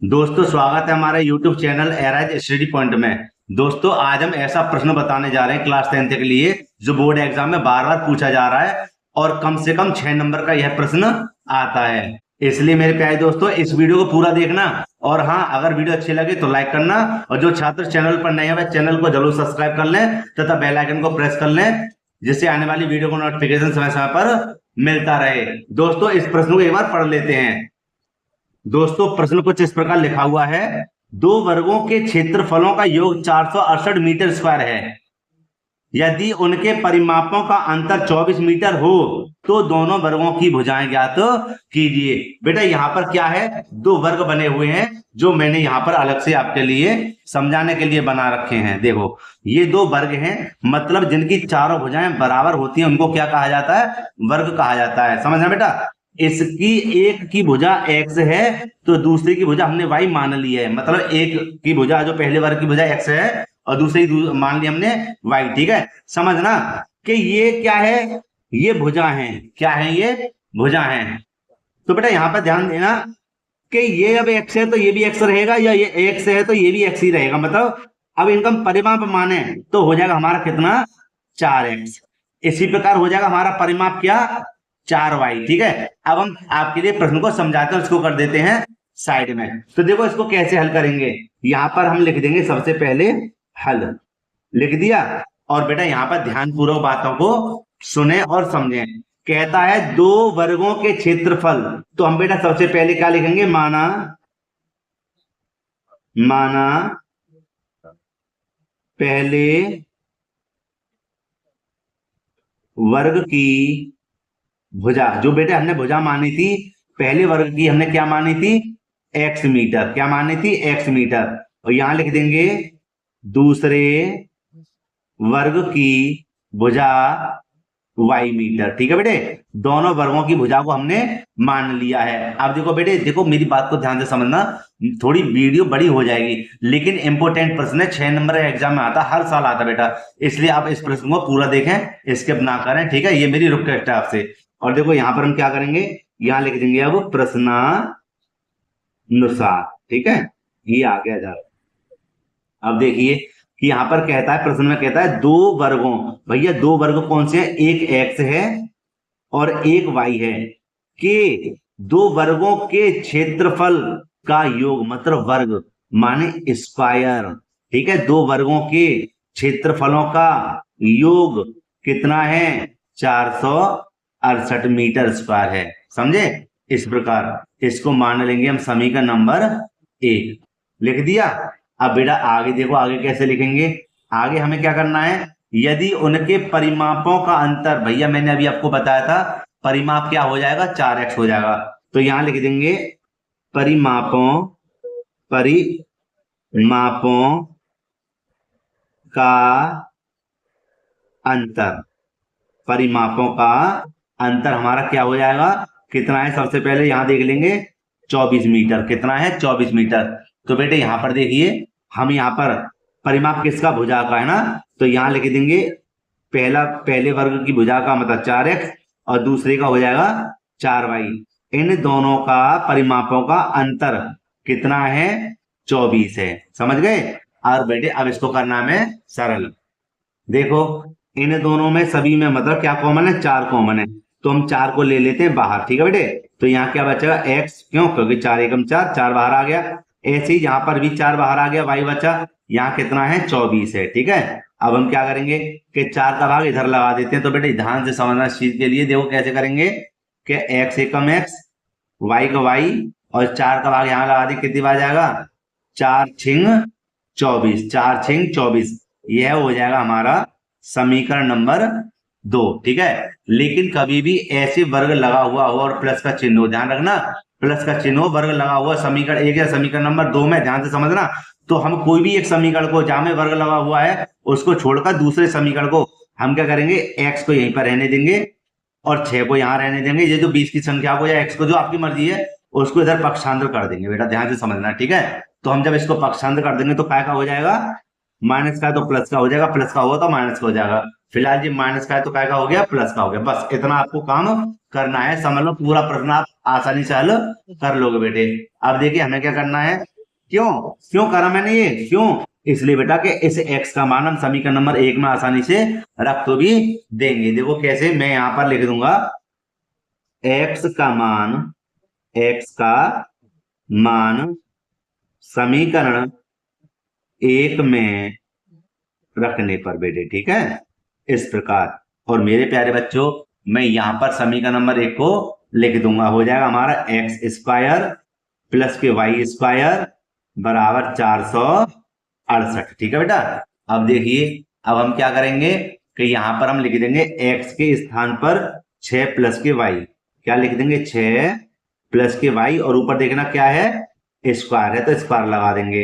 दोस्तों स्वागत है हमारे YouTube channel arise study point में। दोस्तों आज हम ऐसा प्रश्न बताने जा रहे हैं क्लास 10th के लिए जो बोर्ड एग्जाम में बार बार पूछा जा रहा है और कम से कम 6 नंबर का यह प्रश्न आता है। इसलिए मेरे प्यारे दोस्तों इस वीडियो को पूरा देखना और हाँ, अगर वीडियो अच्छी लगे तो लाइक करना और जो छात्र चैनल पर नए हैं वह चैनल को जरूर सब्सक्राइब कर लें तथा बेल आइकन को प्रेस कर लें जिससे आने वाली वीडियो को नोटिफिकेशन समय समय पर मिलता रहे। दोस्तों इस प्रश्न को एक बार पढ़ लेते हैं। दोस्तों प्रश्न कुछ इस प्रकार लिखा हुआ है, दो वर्गों के क्षेत्रफलों का योग 468 मीटर स्क्वायर है। यदि उनके परिमापों का अंतर 24 मीटर हो तो दोनों वर्गों की भुजाएं ज्ञात कीजिए। बेटा यहाँ पर क्या है, दो वर्ग बने हुए हैं जो मैंने यहाँ पर अलग से आपके लिए समझाने के लिए बना रखे हैं। देखो ये दो वर्ग हैं, मतलब जिनकी चारों भुजाएं बराबर होती हैं उनको क्या कहा जाता है, वर्ग कहा जाता है। समझना बेटा, इसकी एक की भुजा x है तो दूसरी की भुजा हमने y मान ली है, मतलब एक की भुजा जो पहले वर्ग की भुजा x है और दूसरी मान ली हमने y। ठीक है, समझना कि ये क्या है, ये भुजा है। क्या है, ये भुजा है। तो बेटा यहाँ पर ध्यान देना कि ये अब x है तो ये भी x रहेगा, या ये x है तो ये भी x ही रहेगा। मतलब अब इनका परिमाप माने तो हो जाएगा हमारा कितना, 4x। इसी प्रकार हो जाएगा हमारा परिमाप क्या, 4y। ठीक है, अब हम आपके लिए प्रश्न को समझाते हैं, इसको कर देते हैं साइड में। तो देखो इसको कैसे हल करेंगे, यहां पर हम लिख देंगे सबसे पहले हल, लिख दिया। और बेटा यहां पर ध्यानपूर्वक बातों को सुने और समझें। कहता है दो वर्गों के क्षेत्रफल, तो हम बेटा सबसे पहले क्या लिखेंगे, माना पहले वर्ग की भुजा, जो बेटे हमने भुजा मानी थी पहले वर्ग की, हमने क्या मानी थी, x मीटर। क्या मानी थी, x मीटर। और यहां लिख देंगे दूसरे वर्ग की भुजा y मीटर। ठीक है बेटे, दोनों वर्गों की भुजा को हमने मान लिया है। अब देखो बेटे, देखो मेरी बात को ध्यान से समझना, थोड़ी वीडियो बड़ी हो जाएगी लेकिन इंपोर्टेंट प्रश्न है, 6 नंबर एग्जाम में आता, हर साल आता बेटा, इसलिए आप इस प्रश्न को पूरा देखें, स्किप ना करें। ठीक है, ये मेरी रिक्वेस्ट है आपसे। और देखो यहां पर हम क्या करेंगे, यहां लिख देंगे अब प्रश्नानुसार। ठीक है, ये आ गया जा। अब देखिए कि यहां पर कहता है, प्रश्न में कहता है दो वर्गों, भैया दो वर्ग कौन से हैं, एक x है और एक y है, के दो वर्गों के क्षेत्रफल का योग, मतलब वर्ग माने स्क्वायर। ठीक है, दो वर्गों के क्षेत्रफलों का योग कितना है, 468 मीटर स्क्वायर है। समझे, इस प्रकार इसको मान लेंगे हम समीकरण नंबर 1, लिख दिया। अब बेटा आगे देखो, आगे कैसे लिखेंगे, आगे हमें क्या करना है, यदि उनके परिमापों का अंतर, भैया मैंने अभी आपको बताया था परिमाप क्या हो जाएगा, 4x हो जाएगा। तो यहां लिख देंगे परिमापों का अंतर, परिमापों का अंतर हमारा क्या हो जाएगा, कितना है, सबसे पहले यहां देख लेंगे 24 मीटर। कितना है, 24 मीटर। तो बेटे यहां पर देखिए, हम यहां पर परिमाप किसका, भुजा का है ना, तो यहां लिख देंगे पहले वर्ग की भुजा का मतलब 4x और दूसरे का हो जाएगा 4y। इन दोनों का परिमापों का अंतर कितना है, 24 है। समझ गए। और बेटे अब इसको करना है सरल। देखो इन दोनों में सभी में मतलब क्या कॉमन है, 4 कॉमन है, तो हम 4 को ले लेते हैं बाहर। ठीक है बेटे, तो यहाँ क्या बचेगा, x, क्यों, क्योंकि 4 एकम 4, 4 बाहर आ गया। ऐसे ही यहाँ पर भी 4 बाहर आ गया, y बचा, यहाँ कितना है, 24 है। ठीक है, अब हम क्या करेंगे कि 4 का भाग इधर लगा देते हैं। तो बेटे ध्यान से समझना इस चीज के लिए, देखो कैसे करेंगे कि x एकम x, y का y और 4 का भाग यहाँ लगा दी, कितनी बार जाएगा, 4 छिंग 24, 4 छिंग 24। यह हो जाएगा हमारा समीकरण नंबर 2। ठीक है, लेकिन कभी भी ऐसे वर्ग लगा हुआ हो और प्लस का चिन्ह हो, ध्यान रखना, प्लस का चिन्ह हो, वर्ग लगा हुआ समीकरण 1 या समीकरण नंबर 2 में, ध्यान से समझना। तो हम कोई भी एक समीकरण को जहां में वर्ग लगा हुआ है उसको छोड़कर दूसरे समीकरण को हम क्या करेंगे, x को यहीं पर रहने देंगे और 6 को यहाँ रहने देंगे। ये जो 20 की संख्या को या x को, जो आपकी मर्जी है, उसको इधर पक्षांतर कर देंगे। बेटा ध्यान से समझना। ठीक है, तो हम जब इसको पक्षांतर कर देंगे तो क्या का हो जाएगा, माइनस का है तो प्लस का हो जाएगा, प्लस का होगा तो माइनस का हो जाएगा। फिलहाल जी माइनस का है तो क्या का हो गया, प्लस का हो गया। बस इतना आपको काम करना है, समझ लो, पूरा प्रश्न आप आसानी से हल कर लोगे बेटे। अब देखिए हमें क्या करना है, क्यों क्यों करा मैंने ये, क्यों? इसलिए बेटा कि इस x का मान हम समीकरण नंबर 1 में आसानी से रख तो भी देंगे। देखो कैसे, मैं यहां पर लिख दूंगा x का मान समीकरण 1 में रखने पर बेटे, ठीक है, इस प्रकार। और मेरे प्यारे बच्चों, मैं यहां पर समीकरण नंबर 1 को लिख दूंगा, हो जाएगा हमारा एक्स स्क्वायर प्लस के वाई स्क्वायर बराबर 468। ठीक है बेटा। अब देखिए, अब हम क्या करेंगे कि यहां पर हम लिख देंगे x के स्थान पर 6 प्लस के वाई। क्या लिख देंगे? 6 प्लस के वाई, और ऊपर देखना क्या है, स्क्वायर है तो स्क्वायर लगा देंगे,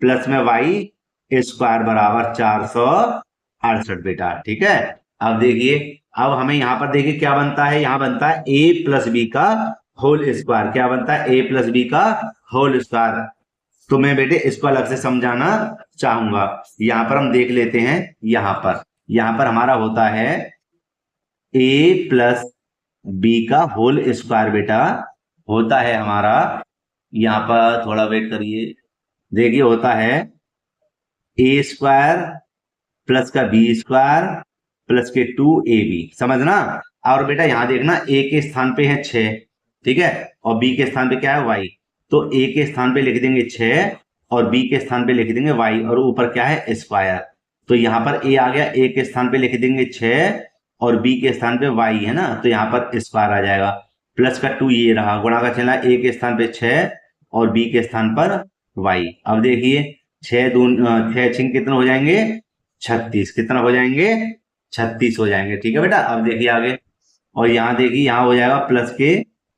प्लस में वाई स्क्वायर बराबर 468 बेटा। ठीक है। अब देखिए, अब हमें यहां पर देखिए क्या बनता है, यहां बनता है a प्लस बी का होल स्क्वायर। क्या बनता है? a प्लस बी का होल स्क्वायर। तो मैं बेटे इसको अलग से समझाना चाहूंगा। यहां पर हम देख लेते हैं, यहां पर हमारा होता है a प्लस बी का होल स्क्वायर बेटा, होता है हमारा, यहां पर थोड़ा वेट करिए, देखिए होता है a स्क्वायर प्लस का बी स्क्वायर प्लस के 2ab, समझना। और बेटा यहां देखना, a के स्थान पे है 6, ठीक है, और b के स्थान पे क्या है? y। तो a के स्थान पे लिख देंगे 6 और b के स्थान पे लिख देंगे y, और ऊपर क्या है? स्क्वायर। तो यहाँ पर a आ गया, a के स्थान पे लिख देंगे 6 और b के स्थान पे y है ना, तो यहाँ पर स्क्वायर आ जाएगा। प्लस का 2 ये रहा, गुणा का चिन्ह, a के स्थान पे 6 और b के स्थान पर y। अब देखिए 6 6 कितने हो जाएंगे? 36। कितना हो जाएंगे? 36 हो जाएंगे। ठीक है बेटा। अब देखिए आगे, और यहाँ देखिए, यहाँ हो जाएगा प्लस के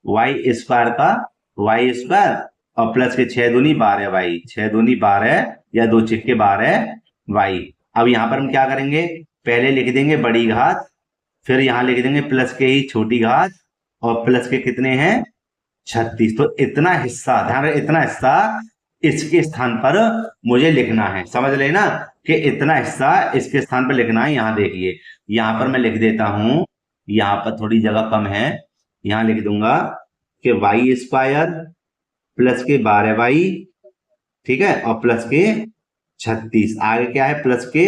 वाई स्क्वायर का वाई स्क्वायर और प्लस के 6 दूनी 12 वाई, 6 दूनी 12 या 2 छिक्के 12 वाई। अब यहाँ पर हम क्या करेंगे, पहले लिख देंगे बड़ी घात, फिर यहाँ लिख देंगे प्लस के ही छोटी घात, और प्लस के कितने हैं? 36। तो इतना हिस्सा, ध्यान रहे, इतना हिस्सा इसके स्थान पर मुझे लिखना है, समझ लेना कि इतना हिस्सा इसके स्थान पर लिखना है। यहाँ देखिए, यहाँ पर मैं लिख देता हूं, यहाँ पर थोड़ी जगह कम है, यहाँ लिख दूंगा कि वाई स्क्वायर प्लस के 12 वाई, ठीक है, और प्लस के 36। आगे क्या है? प्लस के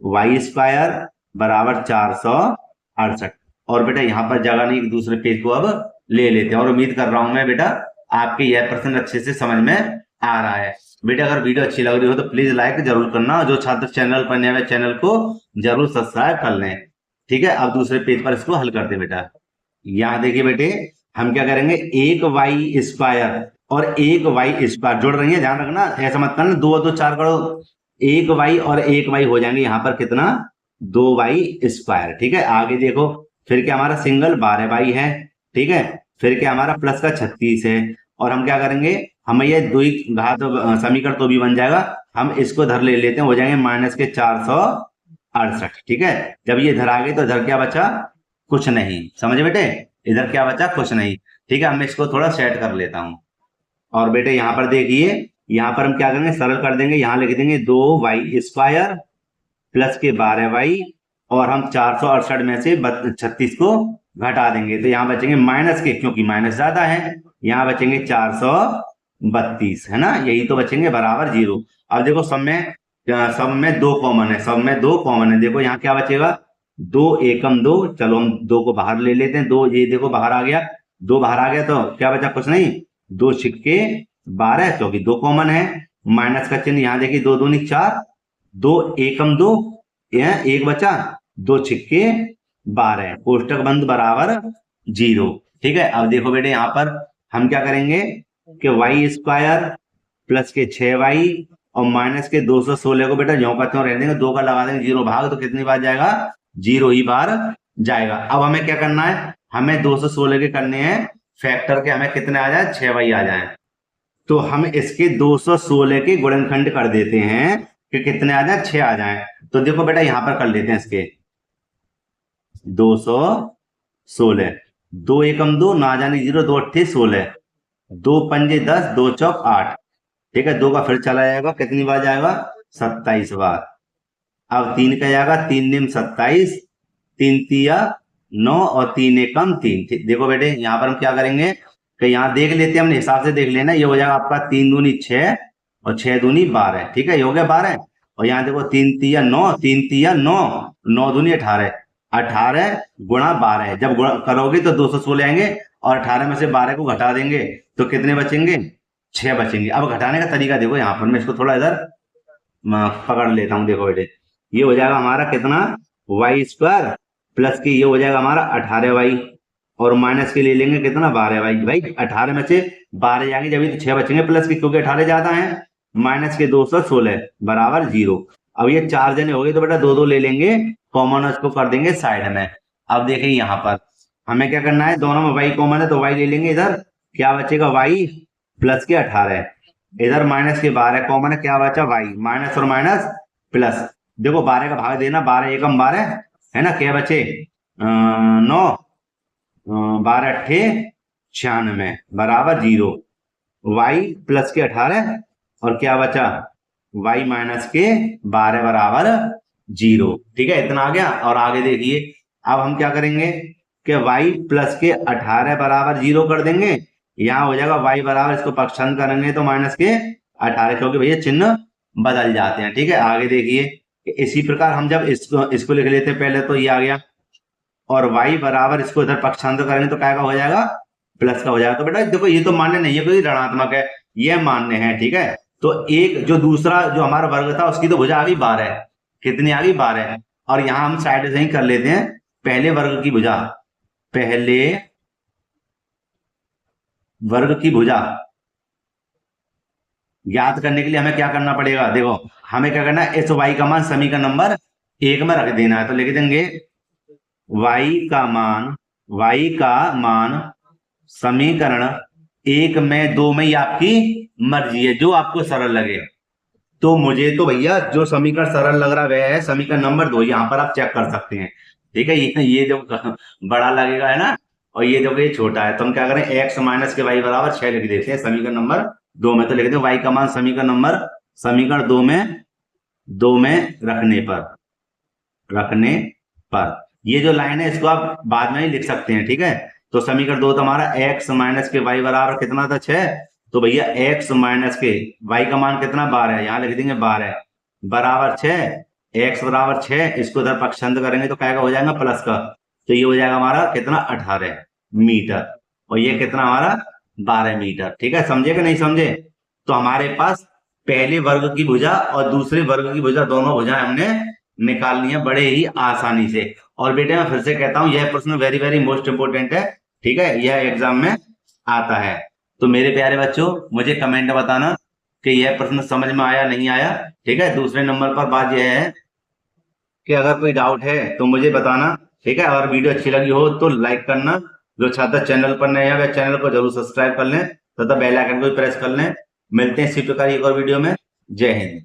वाई स्क्वायर बराबर 468। और बेटा यहाँ पर जगह नहीं, एक दूसरे पेज को अब ले लेते हैं, और उम्मीद कर रहा हूं मैं बेटा आपके यह प्रश्न अच्छे से समझ में आ रहा है। बेटा अगर वीडियो अच्छी लग रही हो तो प्लीज लाइक जरूर करना, जो छात्र चैनल पर नए हैं चैनल को जरूर सब्सक्राइब कर लें। ठीक है। अब दूसरे पेज पर इसको हल करते बेटा। यहाँ देखिए बेटे, हम क्या करेंगे, एक वाई स्क्वायर और एक वाई स्क्वायर जुड़ रही है, ध्यान रखना, ऐसा मत करना 2 और 2 4 करो, एक वाई और एक वाई हो जाएंगे यहाँ पर कितना? 2 वाई स्क्वायर। ठीक है। आगे देखो, फिर क्या हमारा सिंगल 12 वाई है, ठीक है, फिर क्या हमारा प्लस का 36 है, और हम क्या करेंगे, हमें ये दो घात समीकरण तो भी बन जाएगा, हम इसको धर ले लेते हैं, हो जाएंगे माइनस के 468। ठीक है। जब ये इधर आ गए तो इधर क्या बचा? कुछ नहीं, समझे बेटे, इधर क्या बचा? कुछ नहीं। ठीक है। हम इसको थोड़ा सेट कर लेता हूं, और बेटे यहाँ पर देखिए, यहाँ पर हम क्या करेंगे, सरल कर देंगे, यहाँ लिख देंगे 2 वाई स्क्वायर प्लस के 12 वाई, और हम 468 में से 36 को घटा देंगे, तो यहाँ बचेंगे माइनस के, क्योंकि माइनस ज्यादा है, यहाँ बचेंगे 432, है ना, यही तो बचेंगे, बराबर 0। अब देखो सब में 2 कॉमन है, सब में 2 कॉमन है। देखो यहाँ क्या बचेगा? 2 एकम 2, चलो हम 2 को बाहर ले लेते हैं, 2 ये देखो बाहर आ गया, 2 बाहर आ गया, तो क्या बचा? कुछ नहीं, 2 छिक्के 12, क्योंकि 2 कॉमन है, माइनस का चिन्ह, यहाँ देखिए 2 दूनी 4, 2 एकम 2, एक बचा, 2 छिक्के 12, कोष्टक बंद बराबर 0। ठीक है। अब देखो बेटे, यहाँ पर हम क्या करेंगे कि वाई स्क्वायर प्लस के 6 वाई और माइनस के 216 को बेटा ज्यों का त्यों रहने देंगे, 2 का लगा देंगे, 0 भाग, तो कितनी बार जाएगा? 0 ही बार जाएगा। अब हमें क्या करना है, हमें 216 के करने हैं फैक्टर के, हमें कितने आ जाए? 6 वाई आ जाए, तो हम इसके 216 के गुणनखंड कर देते हैं कि कितने आ जाए? 6 आ जाए। तो देखो बेटा यहाँ पर कर लेते हैं इसके 216, 2 एकम 2, ना जाने 0, 2 अट्ठे 16, 2 पंजे 10, 2 चौक 8, ठीक है, 2 का फिर चला जाएगा, कितनी बार जाएगा? 27 बार। अब 3 का जाएगा, 3 निम 27, 3 तिया 9 और 3 एकम 3। देखो बेटे यहाँ पर हम क्या करेंगे कि यहाँ देख लेते हैं, अपने हिसाब से देख लेना, ये हो जाएगा आपका 3 दूनी 6 और 6 दूनी 12, ठीक है, ये हो गया 12। और यहाँ देखो 3 तिया 9, 3 तिया 9, 9 दूनी 18, 18 गुणा 12, जब गुणा करोगे तो 216 आएंगे और 18 में से 12 को घटा देंगे तो कितने बचेंगे, 6 बचेंगे। अब घटाने का तरीका देखो, यहाँ पर मैं इसको थोड़ा इधर पकड़ लेता हूँ। देखो बेटे, ये हो जाएगा हमारा कितना, वाई स्क्वायर प्लस के ये हो जाएगा हमारा 18y, और माइनस के ले लेंगे कितना, 12y। भाई 18 में से 12 जाएंगे जब तो 6 बचेंगे प्लस के, क्योंकि 18 ज्यादा है, माइनस के 216 बराबर 0। अब ये 4 जने हो गए तो बेटा 2 2 ले लेंगे, कॉमन उसको कर देंगे साइड में। अब देखिए यहाँ पर हमें क्या करना है, दोनों में y कॉमन है तो y ले लेंगे, इधर क्या बचेगा, y प्लस के 18, इधर माइनस के 12 कॉमन है, क्या बचा, y, माइनस और माइनस प्लस। देखो 12 का भाग देना, 12 एकम 12 है ना, क्या बचे 9, 12 अट्ठे 96 बराबर 0, y प्लस के 18 और क्या बचा, y माइनस के 12 बराबर 0, ठीक है, इतना आ गया। और आगे देखिए, अब हम क्या करेंगे कि y प्लस के 18 बराबर 0 कर देंगे, यहाँ हो जाएगा y बराबर, इसको पक्षांतर करेंगे तो माइनस के 18, क्योंकि भैया चिन्ह बदल जाते हैं, ठीक है। आगे देखिए, इसी प्रकार हम जब इसको लिख लेते पहले तो ये आ गया, और y बराबर इसको इधर पक्षांतर करेंगे तो क्या का हो जाएगा, प्लस का हो जाएगा। तो बेटा देखो ये तो मान्य नहीं है, कोई ऋणात्मक है, ये मान्य है, ठीक है। तो एक जो दूसरा जो हमारा वर्ग था उसकी तो भुजा आ गई 12, कितनी आ गई 12, और यहां हम साइड से ही कर लेते हैं पहले वर्ग की भुजा, पहले वर्ग की भुजा ज्ञात करने के लिए हमें क्या करना पड़ेगा, देखो हमें क्या करना है, इस y का मान समीकरण नंबर 1 में रख देना है। तो लिख देंगे y का मान समीकरण 1 में 2 में, ये आपकी मर्जी है, जो आपको सरल लगे। तो मुझे तो भैया जो समीकरण सरल लग रहा वह है समीकरण नंबर 2, यहाँ पर आप चेक कर सकते हैं, ठीक है। ये जो बड़ा लगेगा है ना, और ये जो ये छोटा है, तो हम क्या करें, x माइनस के y बराबर 6 लिख देते हैं समीकरण नंबर 2 में। तो लिखते हैं y का मान समीकरण 2 में रखने पर ये जो लाइन है इसको आप बाद में ही लिख सकते हैं, ठीक है। तो समीकरण 2 तो हमारा x माइनस के y बराबर कितना था, 6। तो भैया x माइनस के y का मान कितना, 12 है, यहाँ लिख देंगे 12 बराबर 6, x बराबर 6, इसको इधर पक्षांतर करेंगे तो क्या हो जाएगा, प्लस का। तो ये हो जाएगा हमारा कितना, 18 मीटर, और ये कितना हमारा 12 मीटर, ठीक है। समझे कि नहीं समझे। तो हमारे पास पहले वर्ग की भुजा और दूसरे वर्ग की भुजा, दोनों भुजाएं हमने निकालनी है बड़े ही आसानी से। और बेटे मैं फिर से कहता हूं, यह प्रश्न वेरी वेरी मोस्ट इंपोर्टेंट है, ठीक है, यह एग्जाम में आता है। तो मेरे प्यारे बच्चों मुझे कमेंट बताना कि यह प्रश्न समझ में आया नहीं आया, ठीक है। दूसरे नंबर पर बात यह है कि अगर कोई डाउट है तो मुझे बताना, ठीक है। अगर वीडियो अच्छी लगी हो तो लाइक करना, जो छात्र चैनल पर नए हैं वह चैनल को जरूर सब्सक्राइब कर लें तथा बेल आइकन को प्रेस कर लें। मिलते हैं इसी प्रकार एक और वीडियो में। जय हिंद।